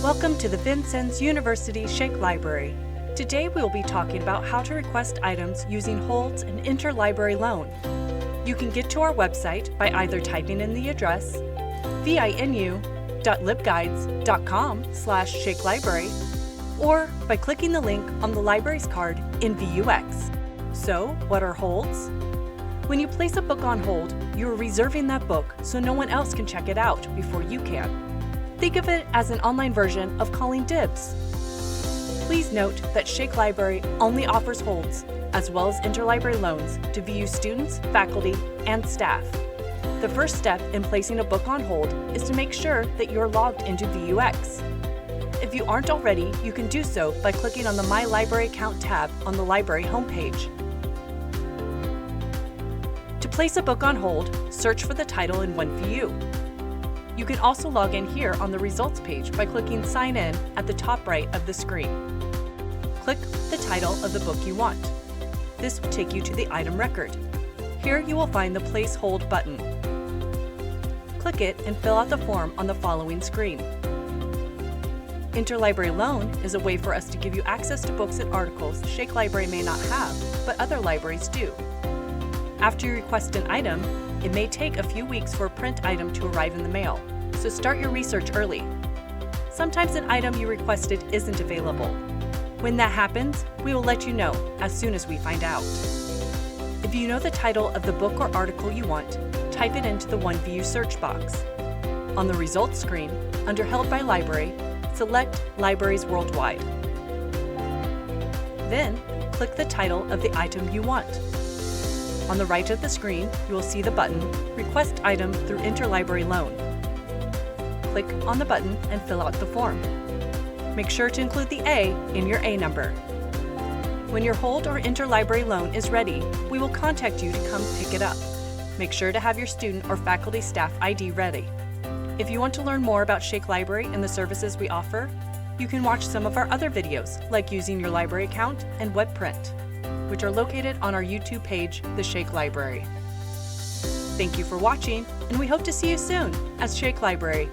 Welcome to the Vincennes University Shake Library. Today we will be talking about how to request items using holds and interlibrary loan. You can get to our website by either typing in the address vinu.libguides.com/shakelibrary or by clicking the link on the library's card in VUX. So, what are holds? When you place a book on hold, you are reserving that book so no one else can check it out before you can. Think of it as an online version of calling dibs. Please note that Shake Library only offers holds, as well as interlibrary loans, to VU students, faculty, and staff. The first step in placing a book on hold is to make sure that you're logged into VUX. If you aren't already, you can do so by clicking on the My Library Account tab on the library homepage. To place a book on hold, search for the title in OneView. You can also log in here on the results page by clicking Sign In at the top right of the screen. Click the title of the book you want. This will take you to the item record. Here you will find the Place Hold button. Click it and fill out the form on the following screen. Interlibrary Loan is a way for us to give you access to books and articles Shake Library may not have, but other libraries do. After you request an item, it may take a few weeks for a print item to arrive in the mail, so start your research early. Sometimes an item you requested isn't available. When that happens, we will let you know as soon as we find out. If you know the title of the book or article you want, type it into the OneView search box. On the results screen, under Held by Library, select Libraries Worldwide. Then, click the title of the item you want. On the right of the screen, you will see the button Request Item through Interlibrary Loan. Click on the button and fill out the form. Make sure to include the A in your A number. When your hold or interlibrary loan is ready, we will contact you to come pick it up. Make sure to have your student or faculty staff ID ready. If you want to learn more about Shake Library and the services we offer, you can watch some of our other videos, like using your library account and web print, which are located on our YouTube page, The Shake Library. Thank you for watching, and we hope to see you soon at Shake Library.